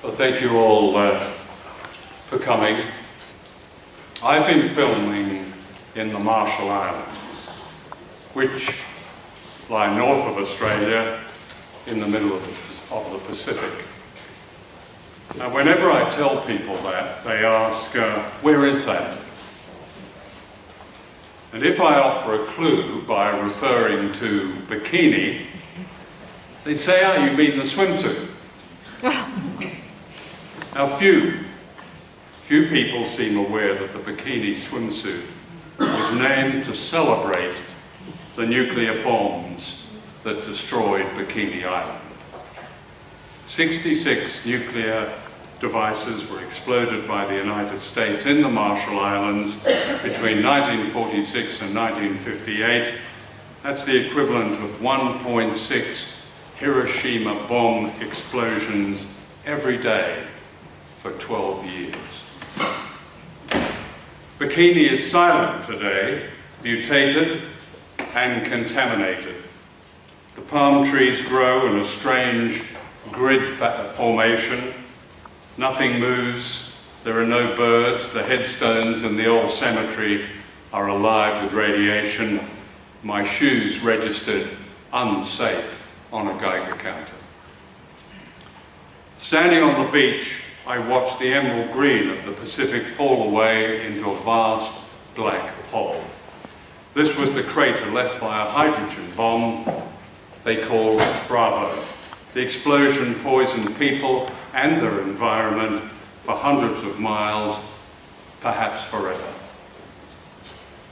Well, thank you all for coming. I've been filming in the Marshall Islands, which lie north of Australia in the middle of the Pacific. Now, whenever I tell people that, they ask, where is that? And if I offer a clue by referring to bikini, they say, oh, you mean the swimsuit. Now, few people seem aware that the bikini swimsuit was named to celebrate the nuclear bombs that destroyed Bikini Island. 66 nuclear devices were exploded by the United States in the Marshall Islands between 1946 and 1958. That's the equivalent of 1.6 Hiroshima bomb explosions every day for 12 years. Bikini is silent today, mutated and contaminated. The palm trees grow in a strange grid formation. Nothing moves, there are no birds, the headstones in the old cemetery are alive with radiation. My shoes registered unsafe on a Geiger counter. Standing on the beach, I watched the emerald green of the Pacific fall away into a vast black hole. This was the crater left by a hydrogen bomb they called Bravo. The explosion poisoned people and their environment for hundreds of miles, perhaps forever.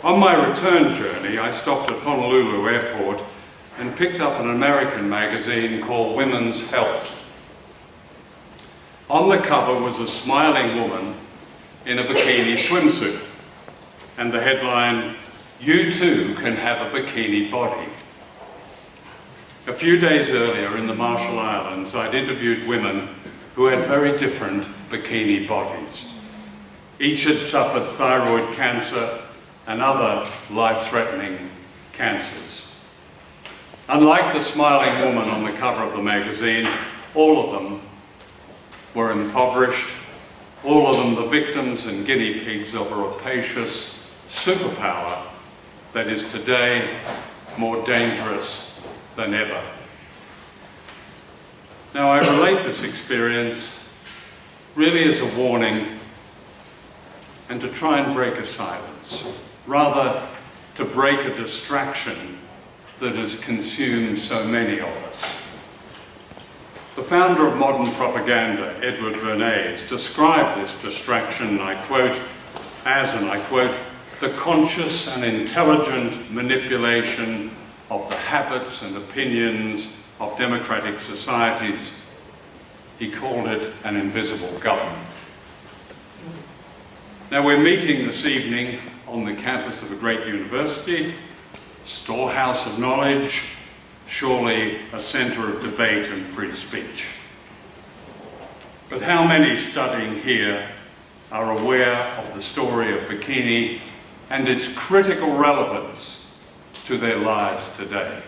On my return journey, I stopped at Honolulu Airport and picked up an American magazine called Women's Health. On the cover was a smiling woman in a bikini swimsuit, and the headline, "You too can have a bikini body." A few days earlier in the Marshall Islands, I'd interviewed women who had very different bikini bodies. Each had suffered thyroid cancer and other life-threatening cancers. Unlike the smiling woman on the cover of the magazine, all of them were impoverished, all of them the victims and guinea pigs of a rapacious superpower that is today more dangerous than ever. Now, I relate this experience really as a warning and to try and break a silence, rather to break a distraction that has consumed so many of us. The founder of modern propaganda, Edward Bernays, described this distraction, and I quote, as, and I quote, the conscious and intelligent manipulation of the habits and opinions of democratic societies. He called it an invisible government. Now, we're meeting this evening on the campus of a great university, storehouse of knowledge, surely a centre of debate and free speech. But how many studying here are aware of the story of bikini and its critical relevance to their lives today?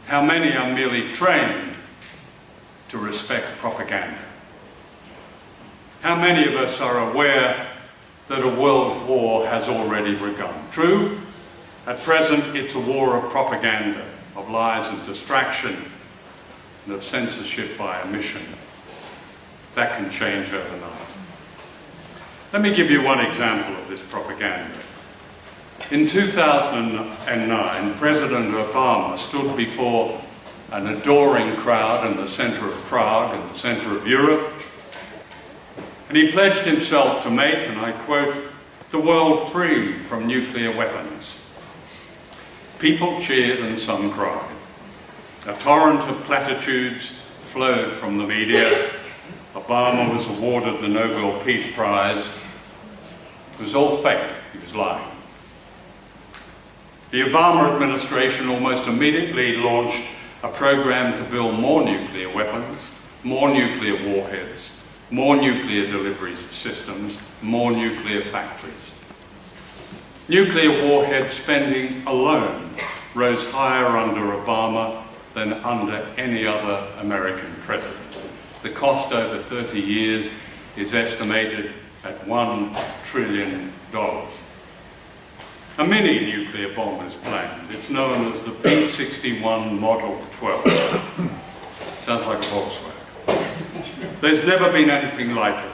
How many are merely trained to respect propaganda? How many of us are aware that a world war has already begun? True, at present it's a war of propaganda, of lies and distraction, and of censorship by omission. That can change overnight. Let me give you one example of this propaganda. In 2009, President Obama stood before an adoring crowd in the centre of Prague, in the centre of Europe, and he pledged himself to make, and I quote, the world free from nuclear weapons. People cheered and some cried. A torrent of platitudes flowed from the media. Obama was awarded the Nobel Peace Prize. It was all fake, he was lying. The Obama administration almost immediately launched a program to build more nuclear weapons, more nuclear warheads, more nuclear delivery systems, more nuclear factories. Nuclear warhead spending alone rose higher under Obama than under any other American president. The cost over 30 years is estimated at $1 trillion. A mini nuclear bomb is planned. It's known as the B-61 Model 12. Sounds like a Volkswagen. There's never been anything like it.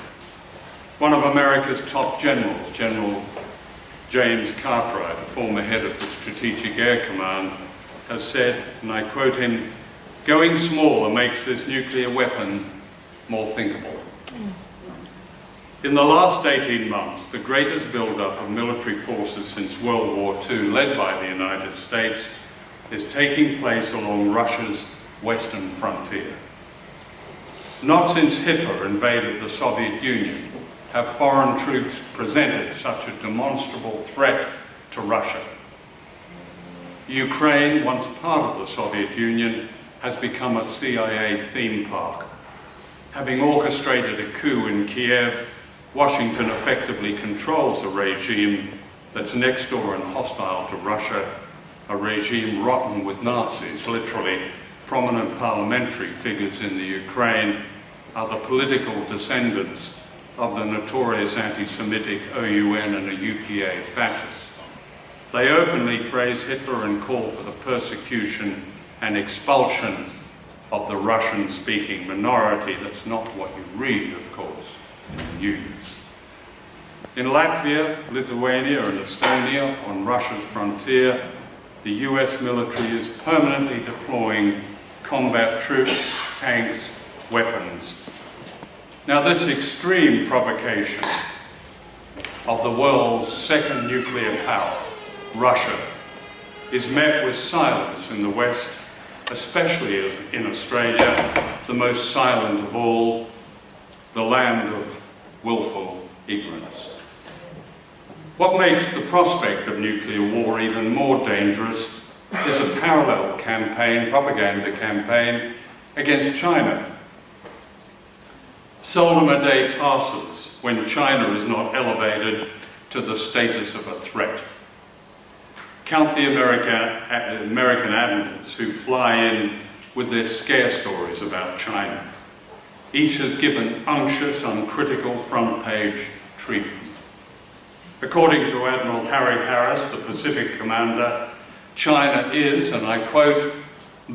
One of America's top generals, General James Cartwright, the former head of the Strategic Air Command, has said, and I quote him, "Going smaller makes this nuclear weapon more thinkable." In the last 18 months, the greatest build-up of military forces since World War II, led by the United States, is taking place along Russia's western frontier. Not since Hitler invaded the Soviet Union have foreign troops presented such a demonstrable threat to Russia. Ukraine, once part of the Soviet Union, has become a CIA theme park. Having orchestrated a coup in Kiev, Washington effectively controls a regime that's next door and hostile to Russia, a regime rotten with Nazis. Literally, prominent parliamentary figures in the Ukraine are the political descendants of the notorious anti-Semitic OUN and a UPA fascists. They openly praise Hitler and call for the persecution and expulsion of the Russian-speaking minority. That's not what you read, of course, in the news. In Latvia, Lithuania and Estonia, on Russia's frontier, the US military is permanently deploying combat troops, tanks, weapons. Now, this extreme provocation of the world's second nuclear power, Russia, is met with silence in the West, especially in Australia, the most silent of all, the land of willful ignorance. What makes the prospect of nuclear war even more dangerous is a parallel campaign, propaganda campaign, against China. Seldom a day passes when China is not elevated to the status of a threat. Count the American admirals who fly in with their scare stories about China. Each has given unctuous, uncritical front-page treatment. According to Admiral Harry Harris, the Pacific commander, China is, and I quote,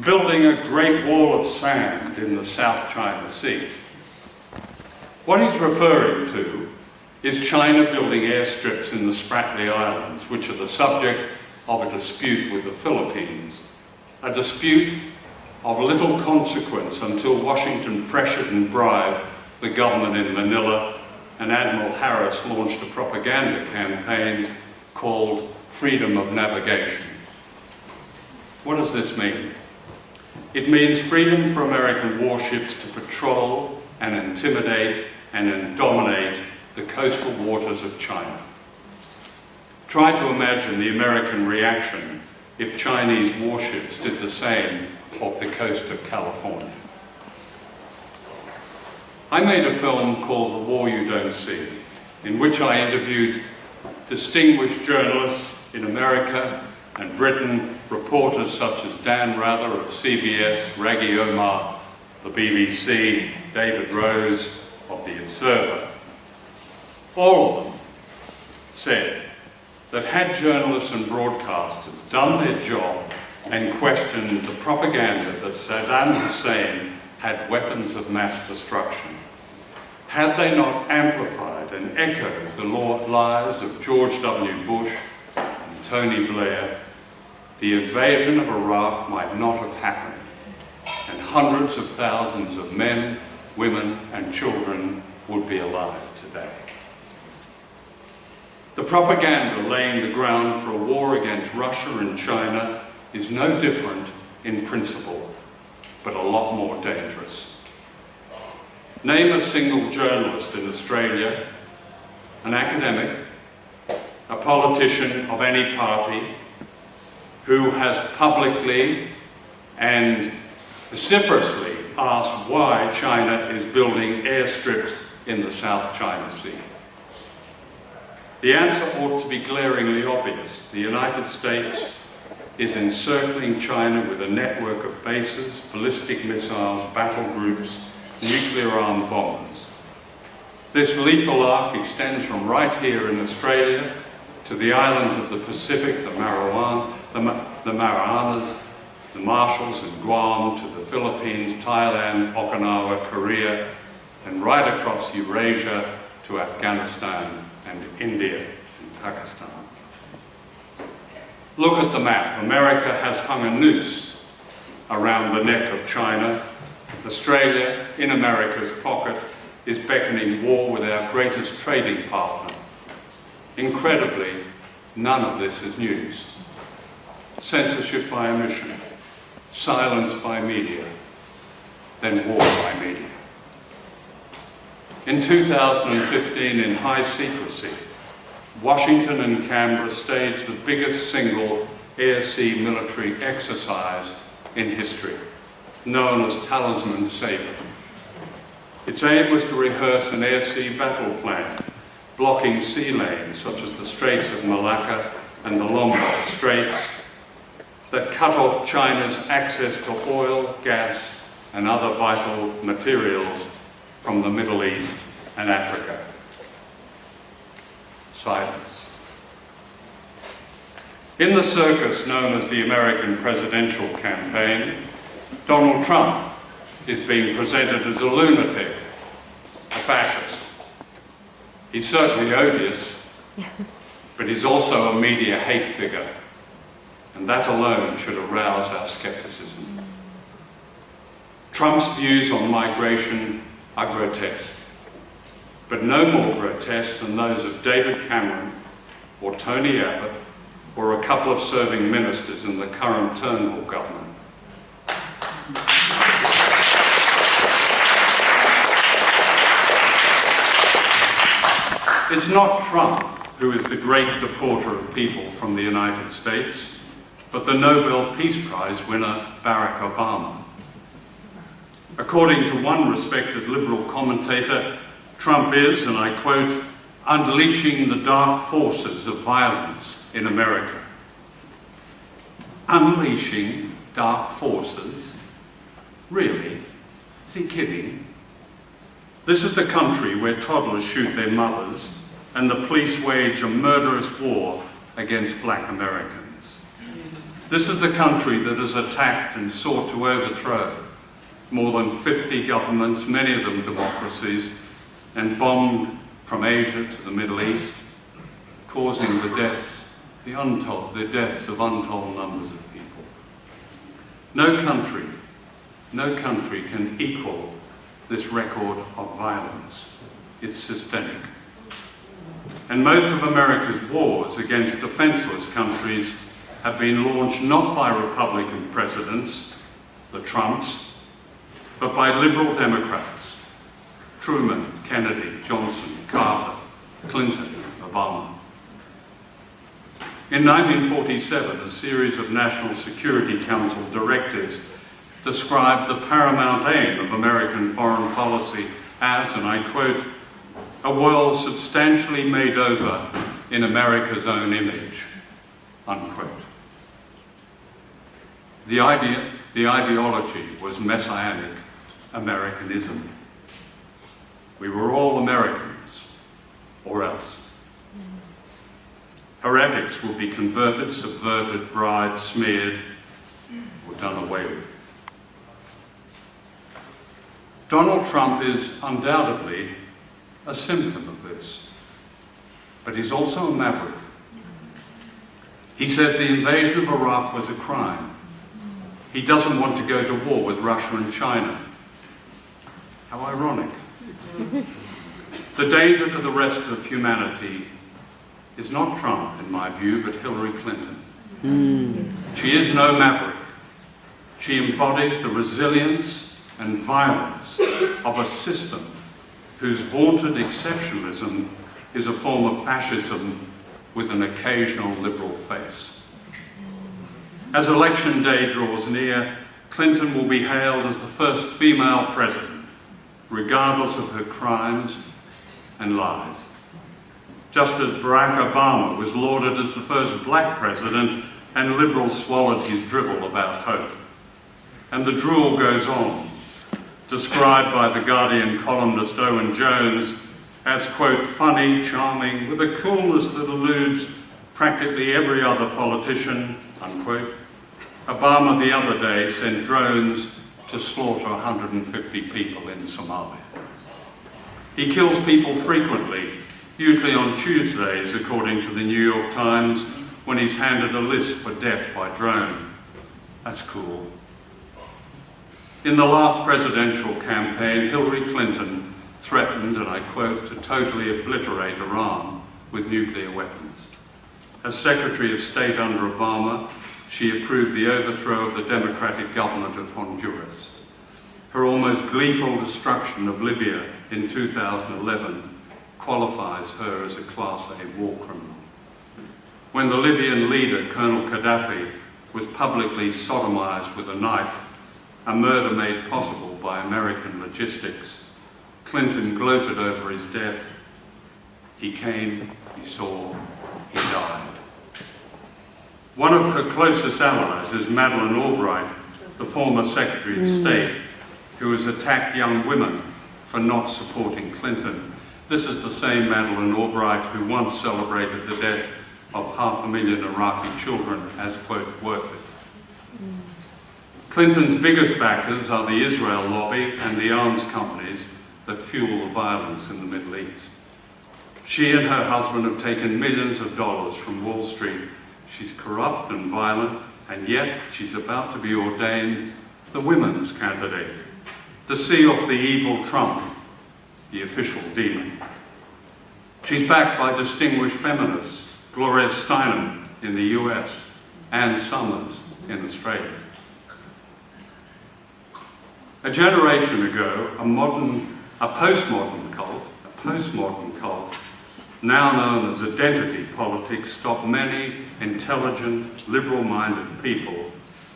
building a great wall of sand in the South China Sea. What he's referring to is China building airstrips in the Spratly Islands, which are the subject of a dispute with the Philippines, a dispute of little consequence until Washington pressured and bribed the government in Manila, and Admiral Harris launched a propaganda campaign called Freedom of Navigation. What does this mean? It means freedom for American warships to patrol and intimidate and dominate the coastal waters of China. Try to imagine the American reaction if Chinese warships did the same off the coast of California. I made a film called The War You Don't See, in which I interviewed distinguished journalists in America and Britain, reporters such as Dan Rather of CBS, Raggy Omar, the BBC, David Rose of The Observer. All of them said that had journalists and broadcasters done their job and questioned the propaganda that Saddam Hussein had weapons of mass destruction, had they not amplified and echoed the lies of George W. Bush and Tony Blair, the invasion of Iraq might not have happened, and hundreds of thousands of men, women, and children would be alive today. The propaganda laying the ground for a war against Russia and China is no different in principle, but a lot more dangerous. Name a single journalist in Australia, an academic, a politician of any party, who has publicly and vociferously asked why China is building airstrips in the South China Sea. The answer ought to be glaringly obvious. The United States is encircling China with a network of bases, ballistic missiles, battle groups, nuclear-armed bombers. This lethal arc extends from right here in Australia to the islands of the Pacific, the Marianas, the Marshalls and Guam, to the Philippines, Thailand, Okinawa, Korea, and right across Eurasia to Afghanistan and India and Pakistan. Look at the map. America has hung a noose around the neck of China. Australia, in America's pocket, is beckoning war with our greatest trading partner. Incredibly, none of this is news. Censorship by omission, silence by media, then war by media. In 2015, in high secrecy, Washington and Canberra staged the biggest single air-sea military exercise in history, known as Talisman Sabre. Its aim was to rehearse an air-sea battle plan, blocking sea lanes such as the Straits of Malacca and the Lombok Straits that cut off China's access to oil, gas, and other vital materials from the Middle East and Africa. Silence. In the circus known as the American presidential campaign, Donald Trump is being presented as a lunatic, a fascist. He's certainly odious, but he's also a media hate figure, and that alone should arouse our skepticism. Trump's views on migration are grotesque, but no more grotesque than those of David Cameron or Tony Abbott or a couple of serving ministers in the current Turnbull government. It's not Trump who is the great deporter of people from the United States, but the Nobel Peace Prize winner Barack Obama. According to one respected liberal commentator, Trump is, and I quote, unleashing the dark forces of violence in America. Unleashing dark forces? Really? Is he kidding? This is the country where toddlers shoot their mothers and the police wage a murderous war against black Americans. This is the country that has attacked and sought to overthrow more than 50 governments, many of them democracies, and bombed from Asia to the Middle East, causing the deaths of untold numbers of people. No country can equal this record of violence. It's systemic. And most of America's wars against defenseless countries have been launched not by Republican presidents, the Trumps, but by liberal Democrats, Truman, Kennedy, Johnson, Carter, Clinton, Obama. In 1947, a series of National Security Council directives described the paramount aim of American foreign policy as, and I quote, a world substantially made over in America's own image, unquote. The ideology was Messianic Americanism. We were all Americans, or else. Heretics will be converted, subverted, bribed, smeared, or done away with. Donald Trump is undoubtedly a symptom of this, but he's also a maverick. He said the invasion of Iraq was a crime. He doesn't want to go to war with Russia and China. How ironic. The danger to the rest of humanity is not Trump, in my view, but Hillary Clinton. She is no maverick. She embodies the resilience and violence of a system whose vaunted exceptionalism is a form of fascism with an occasional liberal face. As election day draws near, Clinton will be hailed as the first female president, regardless of her crimes and lies. Just as Barack Obama was lauded as the first black president and liberals swallowed his drivel about hope. And the drool goes on. described by The Guardian columnist Owen Jones as, quote, funny, charming, with a coolness that eludes practically every other politician, unquote, Obama the other day sent drones to slaughter 150 people in Somalia. He kills people frequently, usually on Tuesdays, according to the New York Times, when he's handed a list for death by drone. That's cool. In the last presidential campaign, Hillary Clinton threatened, and I quote, to totally obliterate Iran with nuclear weapons. As Secretary of State under Obama, she approved the overthrow of the democratic government of Honduras. Her almost gleeful destruction of Libya in 2011 qualifies her as a Class A war criminal. When the Libyan leader, Colonel Gaddafi, was publicly sodomized with a knife, a murder made possible by American logistics, Clinton gloated over his death. He came, he saw, he died. One of her closest allies is Madeleine Albright, the former Secretary of State, who has attacked young women for not supporting Clinton. This is the same Madeleine Albright who once celebrated the death of 500,000 Iraqi children as, quote, worth it. Clinton's biggest backers are the Israel lobby and the arms companies that fuel the violence in the Middle East. She and her husband have taken millions of dollars from Wall Street. She's corrupt and violent, and yet she's about to be ordained the women's candidate to see off the evil Trump, the official demon. She's backed by distinguished feminists, Gloria Steinem in the US, Ann Summers in Australia. A generation ago, a postmodern cult, now known as identity politics, stopped many intelligent, liberal-minded people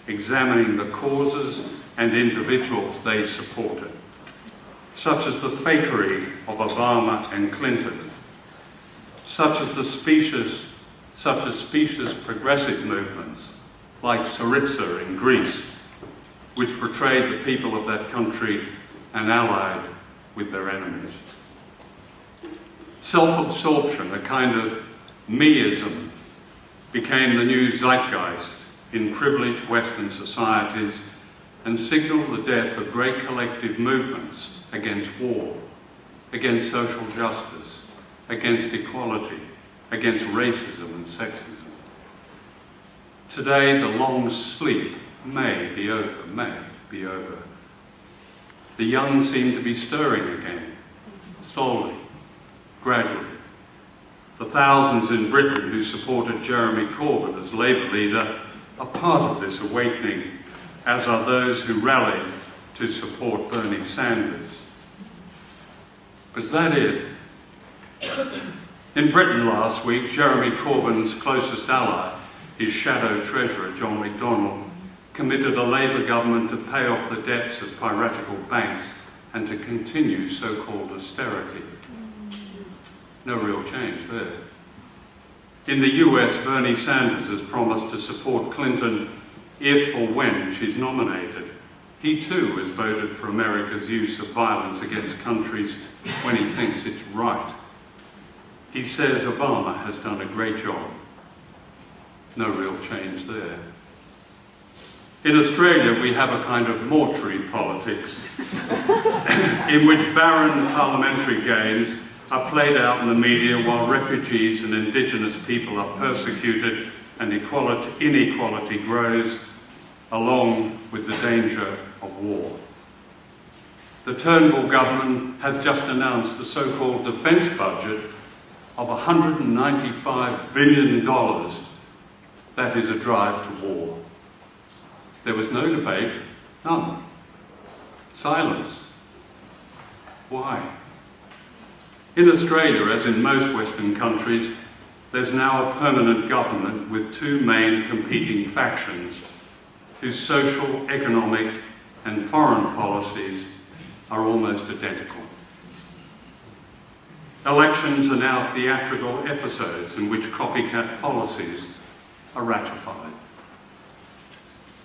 examining the causes and individuals they supported, such as the fakery of Obama and Clinton, such as specious progressive movements like Syriza in Greece, which portrayed the people of that country and allied with their enemies. Self-absorption, a kind of meism, became the new zeitgeist in privileged Western societies and signalled the death of great collective movements against war, against social justice, against equality, against racism and sexism. Today, the long sleep may be over. The young seem to be stirring again, slowly, gradually. The thousands in Britain who supported Jeremy Corbyn as Labour leader are part of this awakening, as are those who rallied to support Bernie Sanders. But is that it? In Britain last week, Jeremy Corbyn's closest ally, his shadow treasurer, John McDonnell, committed a Labour government to pay off the debts of piratical banks and to continue so-called austerity. No real change there. In the US, Bernie Sanders has promised to support Clinton if or when she's nominated. He too has voted for America's use of violence against countries when he thinks it's right. He says Obama has done a great job. No real change there. In Australia, we have a kind of mortuary politics in which barren parliamentary games are played out in the media while refugees and Indigenous people are persecuted and inequality grows, along with the danger of war. The Turnbull government has just announced a so-called defence budget of $195 billion. That is a drive to war. There was no debate, none. Silence. Why? In Australia, as in most Western countries, there's now a permanent government with two main competing factions whose social, economic and foreign policies are almost identical. Elections are now theatrical episodes in which copycat policies are ratified.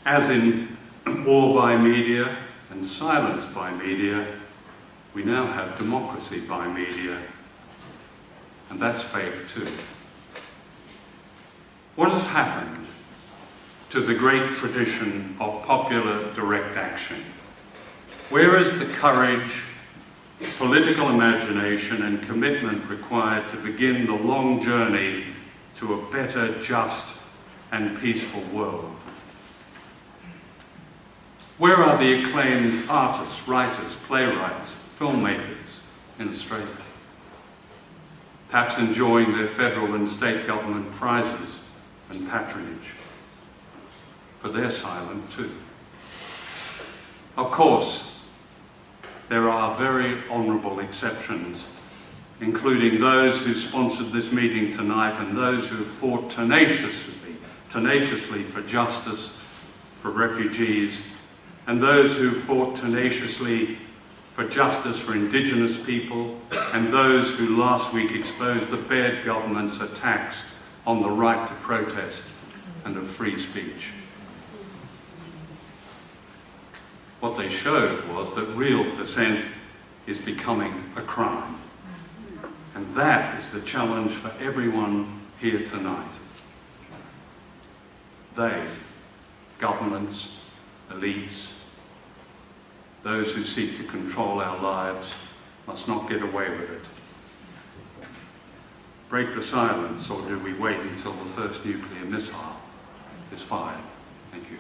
As in war by media and silence by media, we now have democracy by media, and that's fake too. What has happened to the great tradition of popular direct action? Where is the courage, political imagination and commitment required to begin the long journey to a better, just and peaceful world? Where are the acclaimed artists, writers, playwrights, filmmakers in Australia? Perhaps enjoying their federal and state government prizes and patronage. For they're silent too. Of course, there are very honourable exceptions, including those who sponsored this meeting tonight and those who have fought tenaciously for justice for refugees, and those who fought tenaciously for justice for Indigenous people, and those who last week exposed the Baird government's attacks on the right to protest and of free speech. What they showed was that real dissent is becoming a crime. And that is the challenge for everyone here tonight. They, governments, elites, those who seek to control our lives, must not get away with it. Break the silence, or do we wait until the first nuclear missile is fired? Thank you.